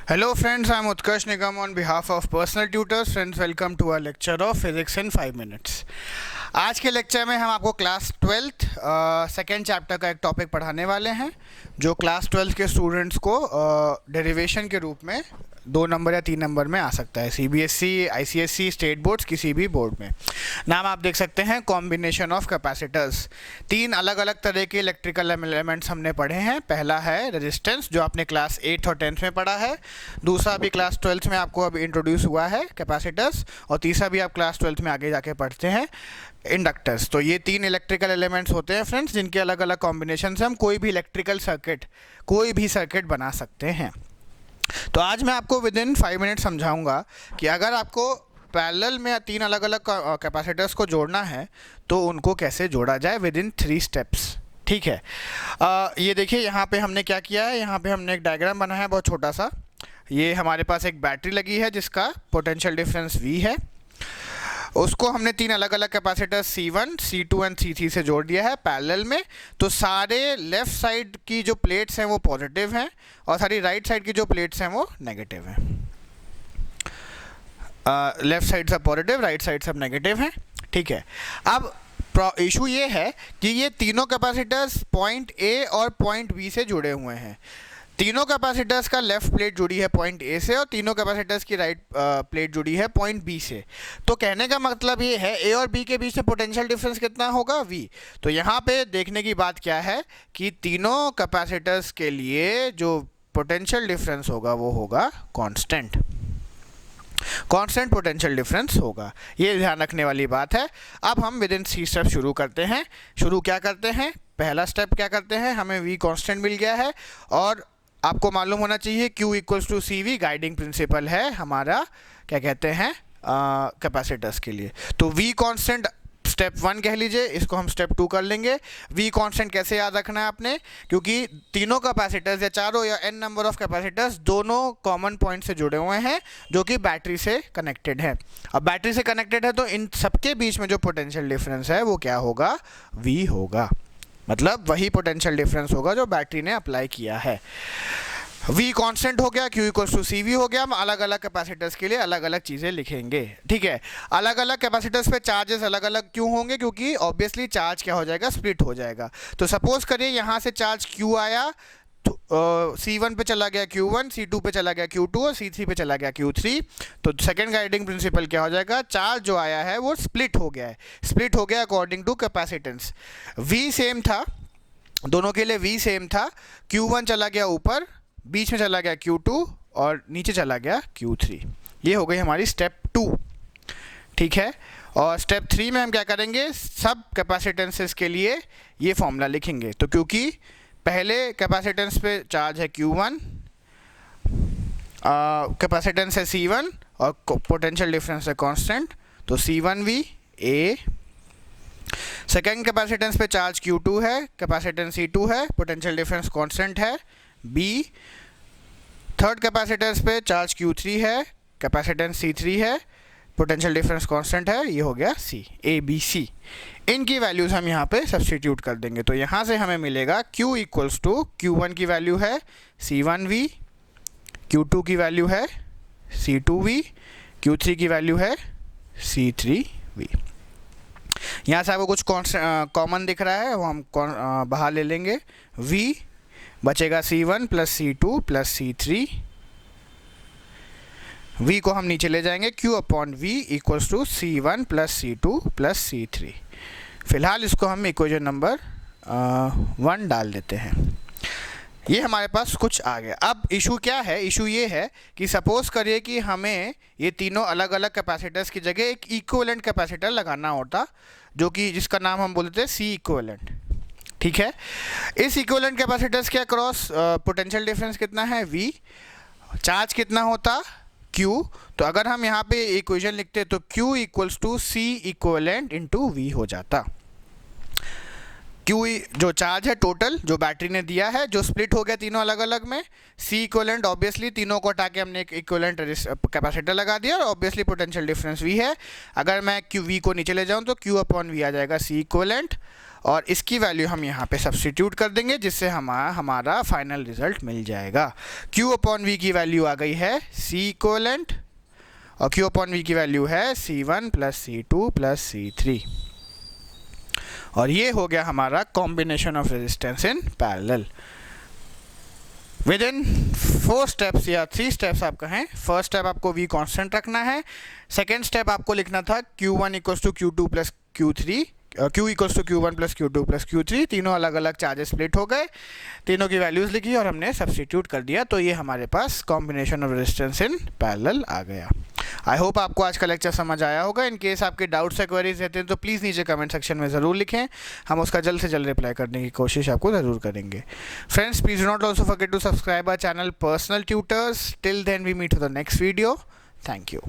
Hello friends, I am Utkarsh Nigam on behalf of Personal Tutors. Friends, welcome to our lecture of Physics in 5 minutes. आज के lecture में हम आपको class 12th second chapter का एक topic पढ़ाने वाले हैं जो क्लास 12th के स्टूडेंट्स को डेरिवेशन के रूप में 2 नंबर या 3 नंबर में आ सकता है। सीबीएसई, आईसीएसई, स्टेट बोर्ड्स, किसी भी बोर्ड में। नाम आप देख सकते हैं, कॉम्बिनेशन ऑफ कैपेसिटर्स। 3 अलग अलग तरह के इलेक्ट्रिकल एलिमेंट्स हमने पढ़े हैं। पहला है रेजिस्टेंस, जो आपने क्लास 8th और 10th में पढ़ा है। दूसरा भी क्लास 12th में आपको अभी इंट्रोड्यूस हुआ है, कैपेसिटर्स। और तीसरा भी आप क्लास 12th में आगे जाके पढ़ते हैं, इंडक्टर्स। तो ये 3 इलेक्ट्रिकल एलिमेंट्स होते हैं फ्रेंड्स, जिनके अलग अलग कॉम्बिनेशन से हम कोई भी इलेक्ट्रिकल सर्किट, कोई भी सर्किट बना सकते हैं। तो आज मैं आपको विद इन 5 मिनट समझाऊंगा कि अगर आपको पैरेलल में 3 अलग अलग कैपेसिटर्स को जोड़ना है तो उनको कैसे जोड़ा जाए विद इन 3 स्टेप्स। ठीक है। ये देखिए, यहाँ पे हमने क्या किया है, यहाँ पे हमने एक डायग्राम बनाया है बहुत छोटा सा। ये हमारे पास एक बैटरी लगी है जिसका पोटेंशियल डिफरेंस V है। उसको हमने 3 अलग अलग capacitor C1, C2 and C3 से जोड़ दिया है पैरेलल में। तो सारे लेफ़्ट साइड की जो प्लेट्स हैं वो पॉजिटिव हैं और सारी राइट साइड की जो प्लेट्स हैं वो नेगेटिव हैं। लेफ़्ट साइड सब पॉजिटिव, राइट साइड सब नेगेटिव हैं। ठीक है। अब इशू ये है कि ये तीनों कैपेसिटर्स पॉइंट A और पॉइंट B से जुड़े हुए हैं। तीनों कैपेसिटर्स का लेफ्ट प्लेट जुड़ी है पॉइंट A से और तीनों कैपेसिटर्स की राइट प्लेट जुड़ी है पॉइंट B से। तो कहने का मतलब ये है, A और B के बीच में पोटेंशियल डिफरेंस कितना होगा, V। तो यहाँ पे देखने की बात क्या है कि तीनों कैपेसिटर्स के लिए जो पोटेंशियल डिफरेंस होगा वो होगा कांस्टेंट पोटेंशियल डिफरेंस होगा। ये ध्यान रखने वाली बात है। अब हम विद इन 3 स्टेप शुरू करते हैं। शुरू क्या करते हैं, पहला स्टेप क्या करते हैं, हमें V कांस्टेंट मिल गया है और आपको मालूम होना चाहिए Q equals to CV guiding principle है हमारा, क्या कहते हैं, कैपेसिटर्स के लिए। तो V कांस्टेंट स्टेप 1 कह लीजिए, इसको हम स्टेप 2 कर लेंगे। V कांस्टेंट कैसे याद रखना है आपने, क्योंकि तीनों कैपेसिटर्स या चारों या n नंबर ऑफ कैपेसिटर्स दोनों कॉमन पॉइंट से जुड़े हुए हैं जो कि बैटरी से कनेक्टेड है। अब बैटरी से कनेक्टेड है तो इन सबके बीच में जो पोटेंशियल डिफरेंस है वो क्या होगा, V होगा। मतलब वही पोटेंशियल डिफरेंस होगा जो बैटरी ने अप्लाई किया है। V कांस्टेंट हो गया, Q इक्वल्स टू CV हो गया। हम अलग अलग कैपेसिटर्स के लिए अलग अलग चीज़ें लिखेंगे। ठीक है। अलग अलग कैपेसिटर्स पे चार्जेस अलग अलग क्यों होंगे, क्योंकि ऑब्वियसली चार्ज क्या हो जाएगा, स्प्लिट हो जाएगा। तो सपोज करिए यहाँ से चार्ज Q आया, C1 पे चला गया Q1, C2 पे चला गया Q2 और C3 पे चला गया Q3। तो सेकेंड गाइडिंग प्रिंसिपल क्या हो जाएगा, चार्ज जो आया है वो स्प्लिट हो गया है। स्प्लिट हो गया according to capacitance. V same था, दोनों के लिए V सेम था। Q1 चला गया ऊपर, बीच में चला गया Q2 और नीचे चला गया Q3। ये हो गई हमारी स्टेप 2। ठीक है। और स्टेप 3 में हम क्या करेंगे, सब कैपेसिटेंसेस के लिए ये फॉर्मूला लिखेंगे। तो क्योंकि पहले कैपेसिटेंस पे चार्ज है Q1, कैपेसिटेंस है C1 और पोटेंशियल डिफरेंस है कांस्टेंट, तो C1V A। सेकेंड कैपेसिटेंस पे चार्ज Q2 है, कैपेसिटेंस C2 है, पोटेंशियल डिफरेंस कांस्टेंट है B। थर्ड कैपेसिटेंस पे चार्ज Q3 है, कैपेसिटेंस C3 है, पोटेंशियल डिफरेंस कांस्टेंट है। ये हो गया C, ABC। इनकी वैल्यूज़ हम यहाँ पे सब्स्टिट्यूट कर देंगे। तो यहाँ से हमें मिलेगा Q इक्वल्स टू, Q1 की वैल्यू है C1V, Q2 की वैल्यू है C2V, Q3 की वैल्यू है C3V। यहाँ से आपको कुछ कॉमन दिख रहा है, वो हम बाहर ले लेंगे। V बचेगा C1 plus C2 plus C3। V को हम नीचे ले जाएंगे, Q upon V equals to C1 plus C2 plus C3। फिलहाल इसको हम इक्वेशन नंबर 1 डाल देते हैं। ये हमारे पास कुछ आ गया। अब इशू क्या है, इशू ये है कि सपोज करिए कि हमें ये तीनों अलग अलग कैपेसिटर्स की जगह एक इक्विवेलेंट कैपेसिटर लगाना होता, जो कि जिसका नाम हम बोलते हैं C इक्विवेलेंट। ठीक है। इस इक्विवेलेंट कैपेसिटर्स के अक्रॉस पोटेंशियल डिफरेंस कितना है, V। चार्ज कितना होता, Q। तो अगर हम यहाँ पे इक्वेशन लिखते तो Q equals to C equivalent into V हो जाता। Q जो चार्ज है टोटल जो बैटरी ने दिया है, जो स्प्लिट हो गया तीनों अलग अलग में। C इक्विवेलेंट ऑब्वियसली तीनों को हटा के हमने एक इक्विवेलेंट कैपेसिटर लगा दिया और ऑब्वियसली पोटेंशियल डिफरेंस V है। अगर मैं V को नीचे ले जाऊँ तो Q अपॉन V आ जाएगा C इक्विवेलेंट। और इसकी वैल्यू हम यहाँ पे सब्स्टिट्यूट कर देंगे, जिससे हमारा फाइनल रिजल्ट मिल जाएगा। Q अपॉन V की वैल्यू आ गई है C इक्वलेंट, और Q अपॉन V की वैल्यू है C1 plus C2 plus C3, और ये हो गया हमारा combination of resistance in parallel. Within 4 steps या 3 स्टेप्स आप कहें, फर्स्ट स्टेप आपको V कांस्टेंट रखना है, सेकेंड स्टेप आपको लिखना था Q1 equals to Q2 plus Q3, Q equals to Q1 plus Q2 plus Q3, तीनों अलग अलग चार्जेस स्प्लिट हो गए, तीनों की वैल्यूज़ लिखी और हमने सब्स्टिट्यूट कर दिया, तो ये हमारे पास combination of resistance in parallel आ गया। आई होप आपको आज का लेक्चर समझ आया होगा। इन केस आपके डाउट्स या क्वेरीज रहते हैं तो प्लीज़ नीचे कमेंट सेक्शन में ज़रूर लिखें, हम उसका जल्द से जल्द रिप्लाई करने की कोशिश आपको ज़रूर करेंगे। Friends, please do not also forget to subscribe our channel personal tutors. Till then we meet for the next video. Thank you.